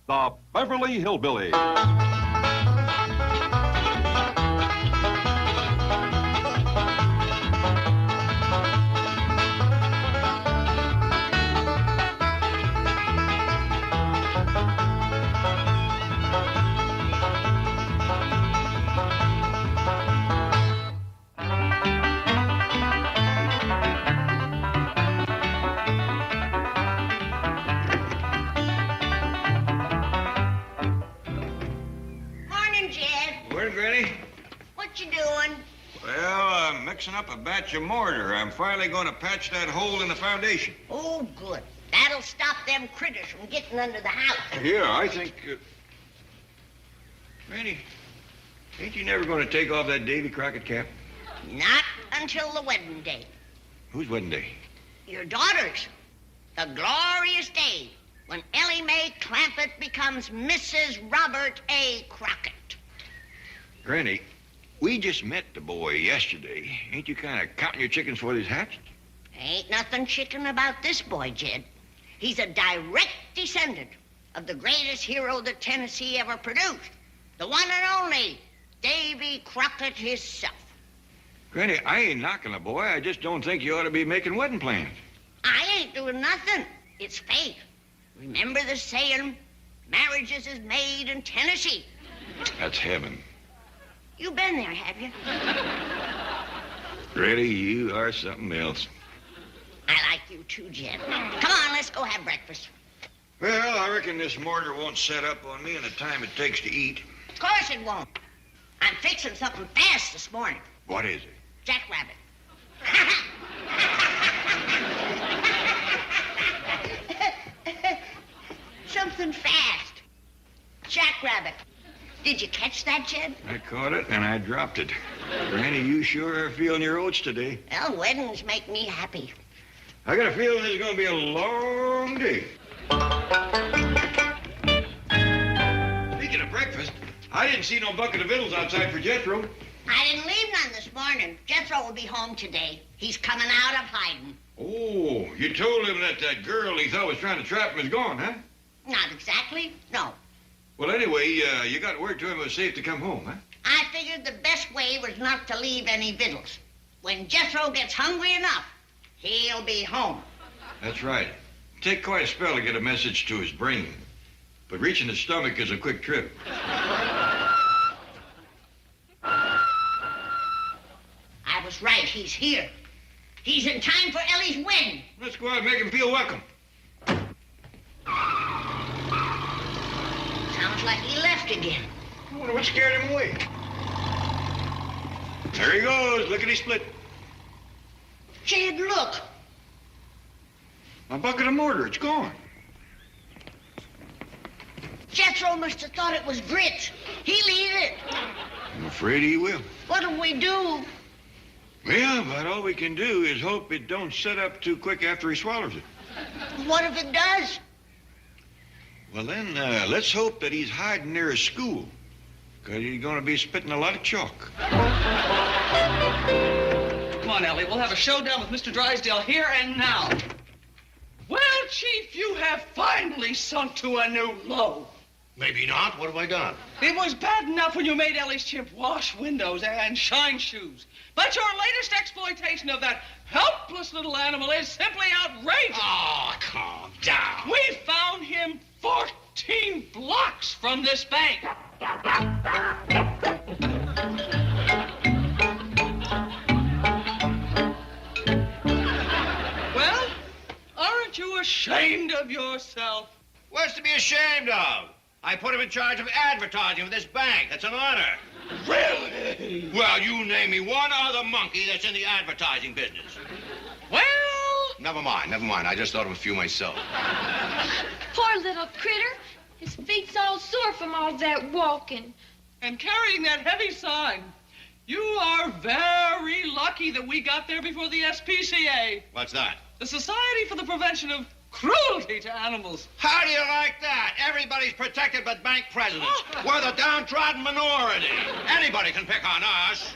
the Beverly Hillbillies. Mixing up a batch of mortar. I'm finally going to patch that hole in the foundation. Oh, good. That'll stop them critters from getting under the house. Yeah, I think... Granny, ain't you never going to take off that Davy Crockett cap? Not until the wedding day. Whose wedding day? Your daughter's. The glorious day when Ellie Mae Clampett becomes Mrs. Robert A. Crockett. Granny, we just met the boy yesterday. Ain't you kind of counting your chickens before he's hatched? Ain't nothing chicken about this boy, Jed. He's a direct descendant of the greatest hero that Tennessee ever produced. The one and only Davy Crockett himself. Granny, I ain't knocking the boy. I just don't think you ought to be making wedding plans. I ain't doing nothing. It's fate. Remember the saying, marriages is made in Tennessee. That's heaven. You been there, have you? Granny, you are something else. I like you too, Jed. Come on, let's go have breakfast. Well, I reckon this mortar won't set up on me in the time it takes to eat. Of course it won't. I'm fixing something fast this morning. What is it? Jackrabbit. Something fast. Jackrabbit. Did you catch that, Jed? I caught it and I dropped it. Granny, you sure are feeling your oats today. Well, weddings make me happy. I got a feeling this is going to be a long day. Speaking of breakfast, I didn't see no bucket of victuals outside for Jethro. I didn't leave none this morning. Jethro will be home today. He's coming out of hiding. Oh, you told him that girl he thought was trying to trap him is gone, huh? Not exactly, no. Well, anyway, you got word to him it was safe to come home, huh? I figured the best way was not to leave any victuals. When Jethro gets hungry enough, he'll be home. That's right. Take quite a spell to get a message to his brain. But reaching his stomach is a quick trip. I was right. He's here. He's in time for Ellie's wedding. Let's go out and make him feel welcome. Sounds like he left again. I wonder what scared him away. There he goes. Lickety-split. Jed, look. My bucket of mortar. It's gone. Jethro must have thought it was grits. He'll eat it. I'm afraid he will. What'll we do? Well, about all we can do is hope it don't set up too quick after he swallows it. What if it does? Well, then, let's hope that he's hiding near a school, because he's going to be spitting a lot of chalk. Come on, Ellie. We'll have a showdown with Mr. Drysdale here and now. Well, Chief, you have finally sunk to a new low. Maybe not. What have I done? It was bad enough when you made Ellie's chimp wash windows and shine shoes. But your latest exploitation of that helpless little animal is simply outrageous. Oh, calm down. We found him 14 blocks from this bank. Well, aren't you ashamed of yourself? What's to be ashamed of? I put him in charge of advertising for this bank. That's an honor. Really? Well, you name me one other monkey that's in the advertising business. Well... Never mind. I just thought of a few myself. Poor little critter. His feet's all sore from all that walking. And carrying that heavy sign. You are very lucky that we got there before the SPCA. What's that? The Society for the Prevention of Cruelty to Animals. How do you like that? Everybody's protected but bank presidents. We're the downtrodden minority. Anybody can pick on us.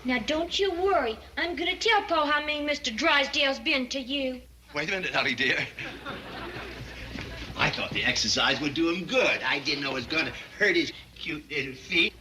Now, don't you worry. I'm going to tell Pa how mean Mr. Drysdale's been to you. Wait a minute, Ellie, dear. I thought the exercise would do him good. I didn't know it was going to hurt his cute little feet.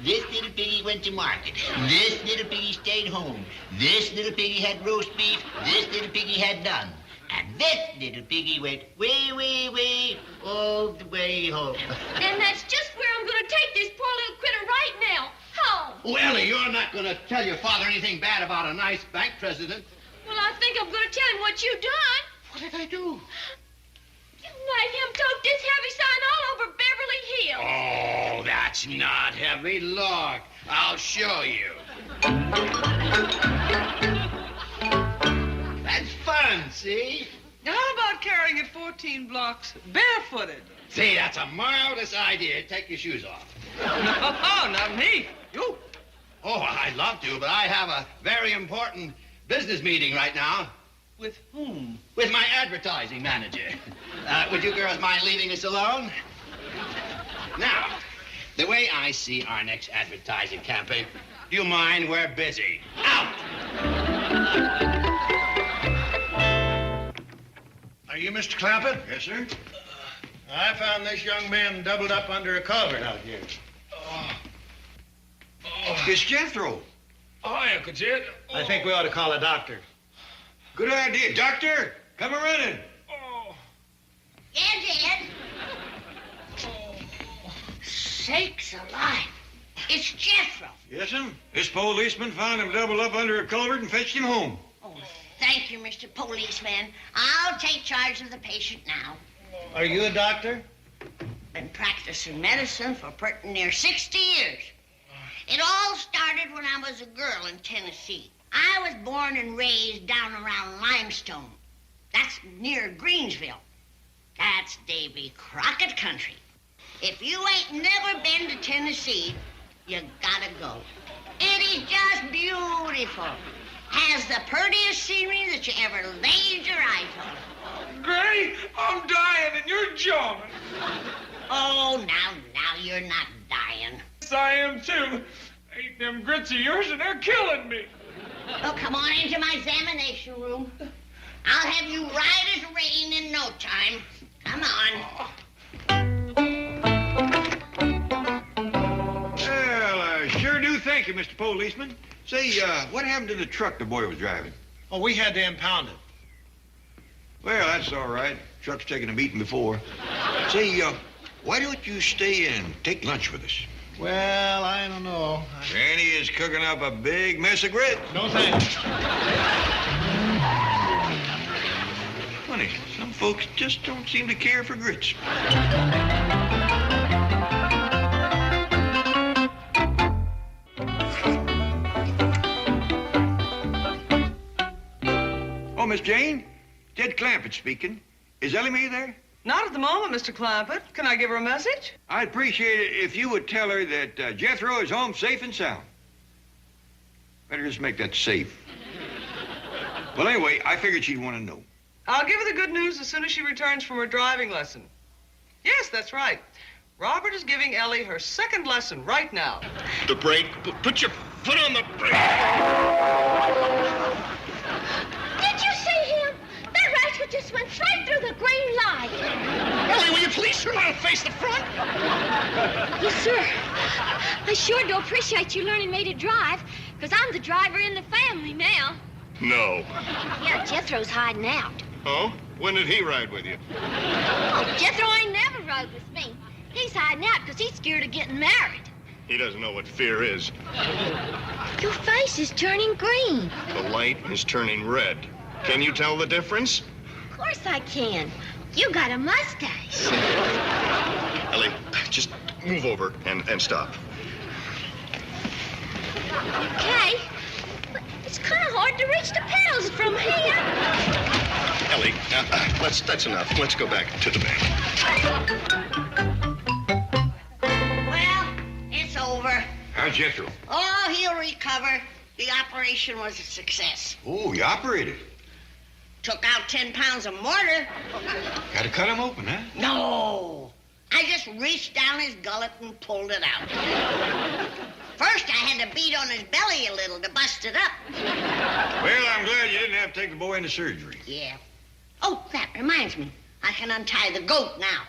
This little piggy went to market. This little piggy stayed home. This little piggy had roast beef. This little piggy had none. And this little piggy went way, way, way all the way home. And that's just where I'm going to take this poor little critter right now. Home. Oh, Ellie, you're not going to tell your father anything bad about a nice bank president. Well, I think I'm going to tell him what you done. What did I do? You made him tote this heavy sign all over Beverly Hills. Oh, that's not heavy. Look, I'll show you. That's fun, see? Now, how about carrying it 14 blocks barefooted? See, that's a marvelous idea. Take your shoes off. No, not me. You. Oh, I'd love to, but I have a very important business meeting right now. With whom? With my advertising manager. Would you girls mind leaving us alone? Now, the way I see our next advertising campaign, do you mind? We're busy. Out! Are you Mr. Clampett? Yes, sir. I found this young man doubled up under a culvert out here. It's Jethro. Hi, Uncle Jed. I think we ought to call a doctor. Good idea. Doctor, come a-running. Yeah, Jed. Sakes alive. It's Jethro. Yes, sir. This policeman found him doubled up under a culvert and fetched him home. Oh, thank you, Mr. Policeman. I'll take charge of the patient now. Are you a doctor? Been practicing medicine for pretty near 60 years. It all started when I was a girl in Tennessee. I was born and raised down around Limestone. That's near Greensville. That's Davy Crockett country. If you ain't never been to Tennessee, you gotta go. It is just beautiful. Has the prettiest scenery that you ever laid your eyes on. Granny, I'm dying and you're jawing. Oh, now, you're not dying. Yes, I am too. Ain't them grits of yours and they're killing me. Oh, come on into my examination room. I'll have you right as rain in no time. Come on. Well, I sure do thank you, Mr. Policeman. Say, what happened to the truck the boy was driving? Oh, we had to impound it. Well, that's all right. Truck's taken a beating before. Say, why don't you stay and take lunch with us? Well, I don't know. Granny is cooking up a big mess of grits. No thanks. Funny, some folks just don't seem to care for grits. Oh, Miss Jane? Jed Clampett speaking. Is Ellie Mae there? Not at the moment, Mr. Clampett. Can I give her a message? I'd appreciate it if you would tell her that Jethro is home safe and sound. Better just make that safe. Well, anyway, I figured she'd want to know. I'll give her the good news as soon as she returns from her driving lesson. Yes, that's right. Robert is giving Ellie her second lesson right now. The brake. Put your foot on the brake. Did you see him? That rascal just went straight through the green light. Ellie, will you please turn around and face the front? Yes, sir. I sure do appreciate you learning me to drive, because I'm the driver in the family now. No. Yeah, Jethro's hiding out. Oh? When did he ride with you? Oh, Jethro ain't never rode with me. He's hiding out because he's scared of getting married. He doesn't know what fear is. Your face is turning green. The light is turning red. Can you tell the difference? Of course I can. You got a mustache. Ellie, just move over and stop. Okay. But it's kind of hard to reach the pedals from here. Ellie, that's enough. Let's go back to the bank. Well, it's over. How's Jethro? Oh, he'll recover. The operation was a success. Oh, you operated. Took out 10 pounds of mortar. Got to cut him open, huh? No. I just reached down his gullet and pulled it out. First, I had to beat on his belly a little to bust it up. Well, I'm glad you didn't have to take the boy into surgery. Yeah. Oh, that reminds me. I can untie the goat now.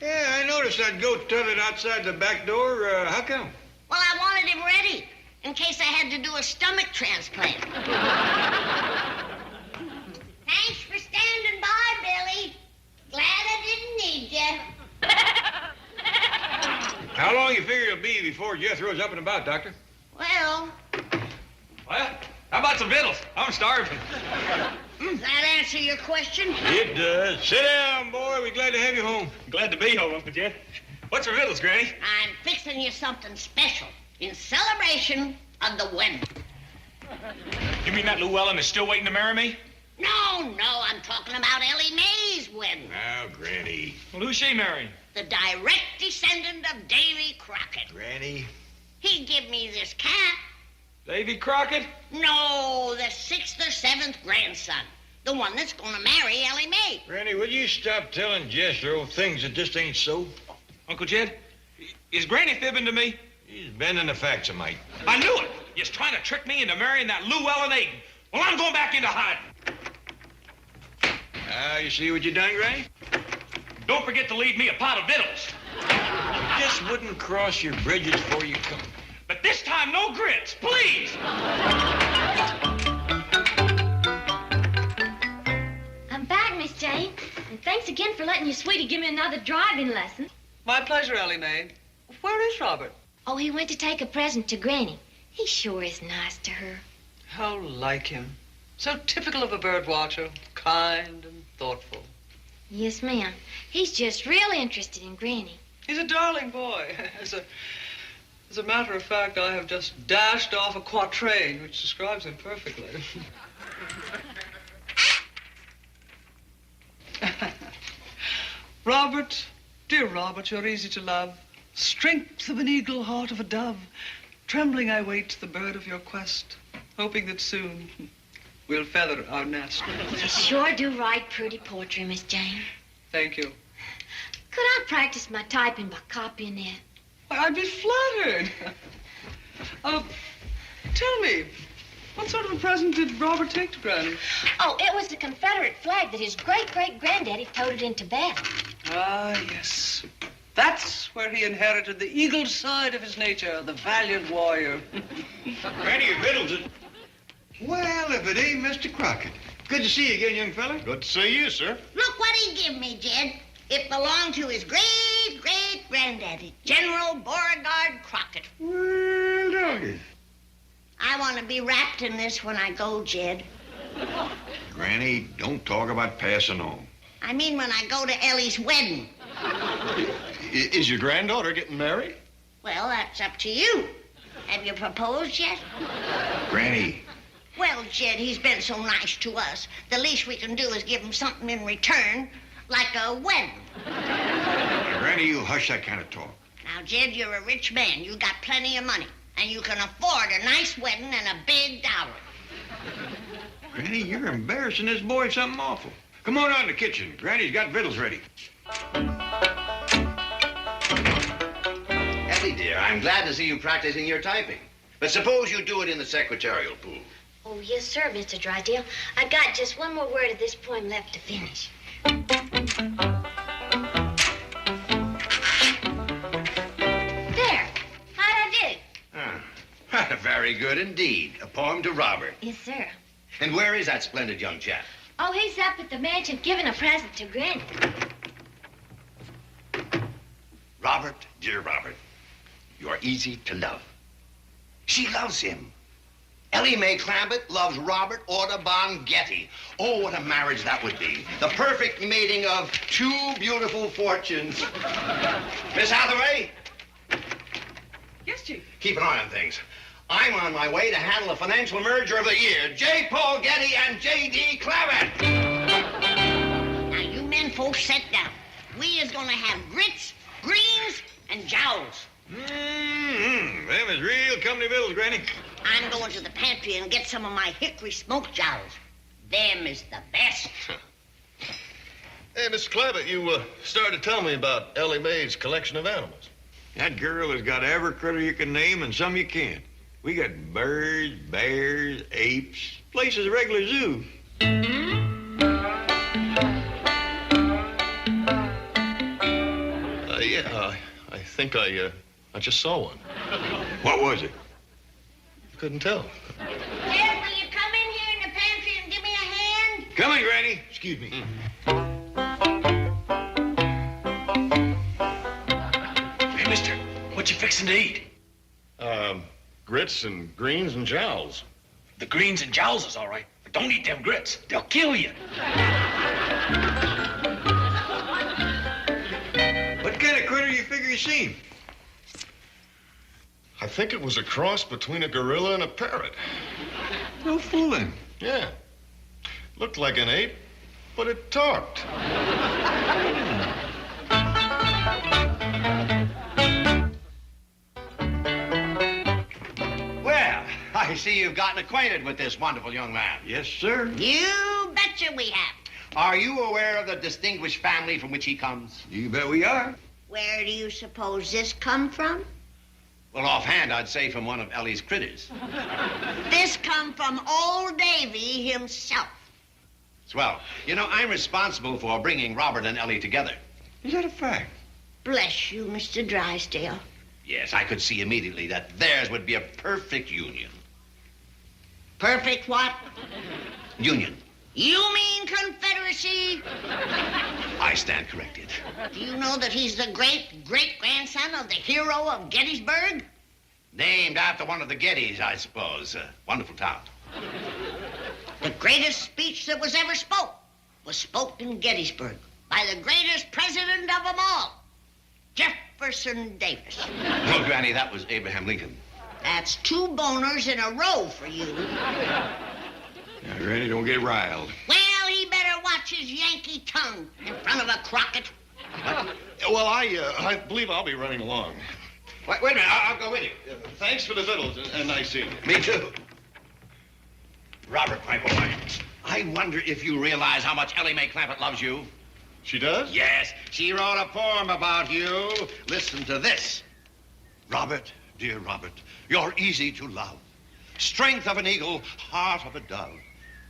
Yeah, I noticed that goat tethered outside the back door. How come? Well, I wanted him ready in case I had to do a stomach transplant. Thanks for standing by, Billy. Glad I didn't need you. How long you figure it'll be before Jethro's up and about, Doctor? Well, Well, how about some victuals? I'm starving. does that answer your question? It does. Sit down, boy. We're glad to have you home. Glad to be home, Uncle Jed. What's for victuals, Granny? I'm fixing you something special in celebration of the wedding. You mean that Llewellyn is still waiting to marry me? No, I'm talking about Ellie Mae's wedding. Now, Granny. Well, who's she marrying? The direct descendant of Davy Crockett. Granny. He give me this cat. Davy Crockett? No, the 6th or 7th grandson. The one that's going to marry Ellie Mae. Granny, will you stop telling Jethro things that just ain't so? Uncle Jed, is Granny fibbing to me? He's bending the facts, mate. I knew it. You're trying to trick me into marrying that Llewellyn Aiden. Well, I'm going back into hiding. You see what you done, Granny? Don't forget to leave me a pot of victuals. You just wouldn't cross your bridges before you come. But this time, no grits, please. I'm back, Miss Jane. And thanks again for letting your sweetie give me another driving lesson. My pleasure, Ellie Mae. Where is Robert? Oh, he went to take a present to Granny. He sure is nice to her. How like him. So typical of a bird watcher. Kind and thoughtful. Yes, ma'am. He's just real interested in Granny. He's a darling boy. As a matter of fact, I have just dashed off a quatrain which describes him perfectly. Robert, dear Robert, you're easy to love. Strength of an eagle, heart of a dove. Trembling I wait the bird of your quest, hoping that soon we'll feather our nest. You sure do write pretty poetry, Miss Jane. Thank you. Could I practice my typing by copying it? I'd be flattered. Tell me, what sort of a present did Robert take to Granny? Oh, it was the Confederate flag that his great-great-granddaddy toted into battle. Ah, yes. That's where he inherited the eagle side of his nature, the valiant warrior. Granny, your victuals is... Well, if it ain't Mr. Crockett. Good to see you again, young fella. Good to see you, sir. Look what he give me, Jed. It belonged to his great-great-granddaddy, General Beauregard Crockett. Well, doggy. I want to be wrapped in this when I go, Jed. Granny, don't talk about passing on. I mean when I go to Ellie's wedding. Is your granddaughter getting married? Well, that's up to you. Have you proposed yet? Granny. Well, Jed, he's been so nice to us. The least we can do is give him something in return, like a wedding. Granny, you hush that kind of talk. Now, Jed, you're a rich man. You got plenty of money. And you can afford a nice wedding and a big dowry. Granny, you're embarrassing this boy something awful. Come on out in the kitchen. Granny's got victuals ready. Ellie, dear, I'm glad to see you practicing your typing. But suppose you do it in the secretarial pool. Oh, yes, sir, Mr. Drydale. I got just one more word of this poem left to finish. There. How'd I do? Very good indeed. A poem to Robert. Yes, sir. And where is that splendid young chap? Oh, he's up at the mansion giving a present to Granny. Robert, dear Robert, you're easy to love. She loves him. Ellie Mae Clampett loves Robert Audubon Getty. Oh, what a marriage that would be. The perfect mating of two beautiful fortunes. Miss Hathaway? Yes, Chief. Keep an eye on things. I'm on my way to handle the financial merger of the year. J. Paul Getty and J.D. Clampett. Now, you men folks sit down. We is gonna have grits, greens, and jowls. Them is real company victuals, Granny. I'm going to the pantry and get some of my hickory smoked jowls. Them is the best. Hey, Mr. Clampett, you started to tell me about Ellie Mae's collection of animals. That girl has got every critter you can name and some you can't. We got birds, bears, apes. Place is a regular zoo. Yeah, I think I just saw one. What was it? Couldn't tell. Jed, will you come in here in the pantry and give me a hand? Coming, Granny. Excuse me. Hey, mister, what you fixing to eat? Grits and greens and jowls. The greens and jowls is all right, but don't eat them grits. They'll kill you. What kind of critter you figure you seen? I think it was a cross between a gorilla and a parrot. No fooling. Yeah. Looked like an ape, but it talked. Well, I see you've gotten acquainted with this wonderful young man. Yes, sir. You betcha we have. Are you aware of the distinguished family from which he comes? You bet we are. Where do you suppose this come from? Well, offhand, I'd say from one of Ellie's critters. This come from old Davy himself. Swell. You know, I'm responsible for bringing Robert and Ellie together. Is that a fact? Bless you, Mr. Drysdale. Yes, I could see immediately that theirs would be a perfect union. Perfect what? Union. You mean confederacy? I stand corrected. Do you know that he's the great-great-grandson of the hero of Gettysburg? Named after one of the Gettys, I suppose. Wonderful town. The greatest speech that was ever spoke was spoke in Gettysburg by the greatest president of them all, Jefferson Davis. No, Granny, that was Abraham Lincoln. That's 2 boners in a row for you. Now, Granny, don't get riled. Well, he better watch his Yankee tongue in front of a Crockett. Well, I believe I'll be running along. Wait a minute, I'll go with you. Thanks for the victuals, and nice seeing you. Me too. Robert, my boy, I wonder if you realize how much Ellie Mae Clampett loves you. She does? Yes, she wrote a poem about you. Listen to this. Robert, dear Robert, you're easy to love. Strength of an eagle, heart of a dove.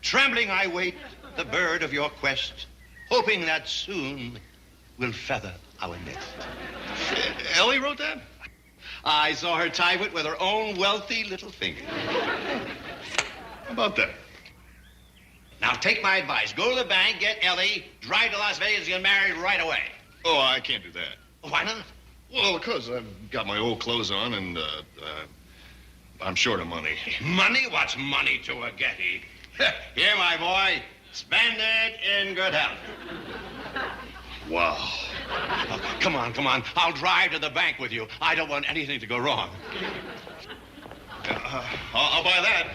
Trembling I wait the bird of your quest, hoping that soon we'll feather our nest. Ellie wrote that? I saw her type it with her own wealthy little finger. How about that? Now, take my advice. Go to the bank, get Ellie, drive to Las Vegas, and get married right away. Oh, I can't do that. Why not? Well, because I've got my old clothes on, and I'm short of money. Money? What's money to a Getty? Here, my boy, spend it in good health. Wow. Oh, come on. I'll drive to the bank with you. I don't want anything to go wrong. I'll buy that.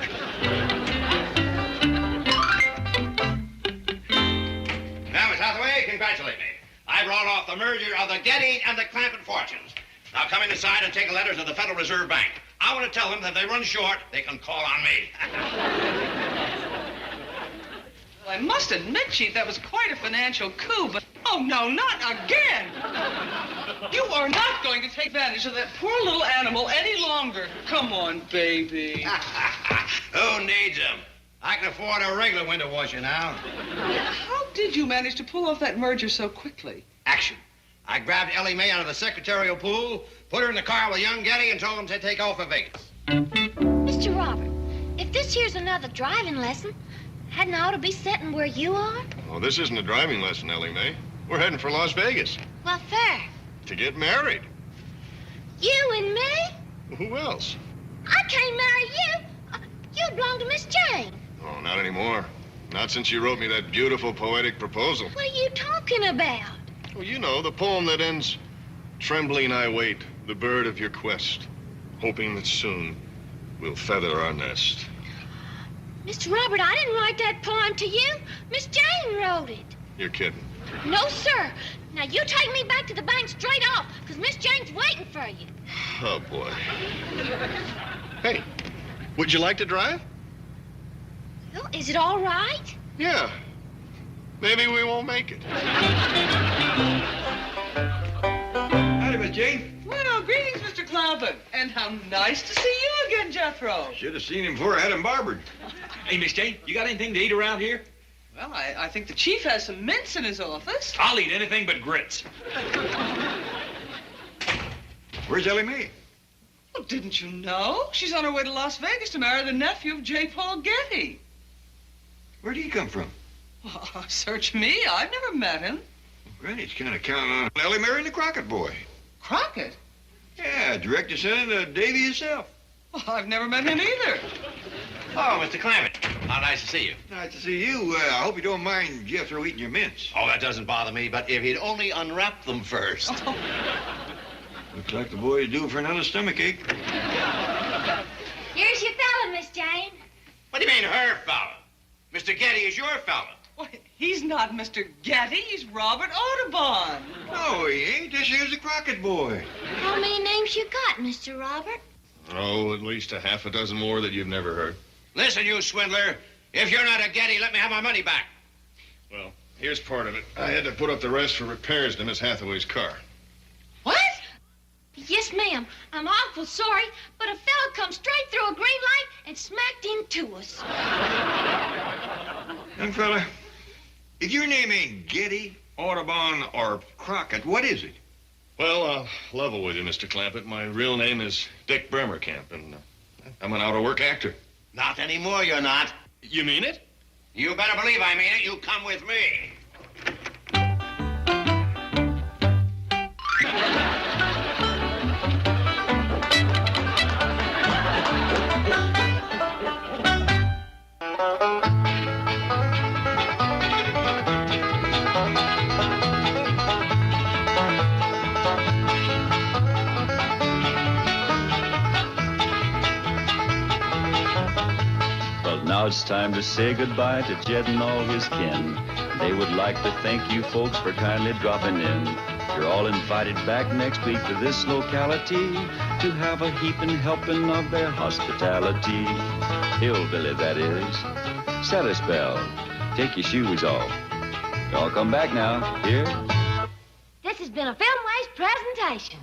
Now, Miss Hathaway, congratulate me. I brought off the merger of the Getty and the Clampett fortunes. Now come inside and take a letter to the Federal Reserve Bank. I want to tell them that if they run short, they can call on me. Well, I must admit, Chief, that was quite a financial coup, but... Oh, no, not again! You are not going to take advantage of that poor little animal any longer. Come on, baby. Who needs him? I can afford a regular window washer now. How did you manage to pull off that merger so quickly? Action. I grabbed Ellie Mae out of the secretarial pool, put her in the car with young Getty, and told him to take off for Vegas. Mr. Robert, if this here's another driving lesson, hadn't I ought to be sitting where you are? Oh, this isn't a driving lesson, Ellie Mae. We're heading for Las Vegas. Well, fair. To get married. You and me? Who else? I can't marry you. You belong to Miss Jane. Oh, not anymore. Not since you wrote me that beautiful poetic proposal. What are you talking about? Well, you know, the poem that ends, trembling I wait, the bird of your quest, hoping that soon we'll feather our nest. Mr. Robert, I didn't write that poem to you. Miss Jane wrote it. You're kidding. No, sir. Now, you take me back to the bank straight off, because Miss Jane's waiting for you. Oh, boy. Hey, would you like to drive? Well, is it all right? Yeah. Maybe we won't make it. Howdy, Miss Jane. Well, greetings, Mr. Clampett. And how nice to see you again, Jethro. Should have seen him before I had him barbered. Hey, Miss Jane, you got anything to eat around here? Well, I think the chief has some mints in his office. I'll eat anything but grits. Where's Ellie Mae? Well, didn't you know? She's on her way to Las Vegas to marry the nephew of J. Paul Getty. Where'd he come from? Oh, search me. I've never met him. Granny's kind of counting on Ellie marrying the Crockett boy. Crockett? Yeah, direct descendant of Davy himself. Well, I've never met him either. Oh, Mr. Clammett. How nice to see you. Nice to see you. I hope you don't mind Jethro eating your mints. Oh, that doesn't bother me, but if he'd only unwrap them first. Looks like the boy's due for another stomachache. Here's your fella, Miss Jane. What do you mean, her fella? Mr. Getty is your fella. Well, he's not Mr. Getty. He's Robert Audubon. No, he ain't. This here's the Crockett boy. How many names you got, Mr. Robert? Oh, at least a half a dozen more that you've never heard. Listen, you swindler. If you're not a Getty, let me have my money back. Well, here's part of it. I had to put up the rest for repairs to Miss Hathaway's car. What? Yes, ma'am. I'm awful sorry, but a fella come straight through a green light and smacked into us. Young fella, if your name ain't Getty, Audubon, or Crockett, what is it? Well, I'll level with you, Mr. Clampett. My real name is Dick Bremerkamp, and I'm an out-of-work actor. Not anymore, you're not. You mean it? You better believe I mean it. You come with me. Now it's time to say goodbye to Jed and all his kin. They would like to thank you folks for kindly dropping in. You're all invited back next week to this locality to have a heaping helping of their hospitality. Hillbilly, that is. Set a spell. Take your shoes off. Y'all come back now. Here. This has been a Filmways presentation.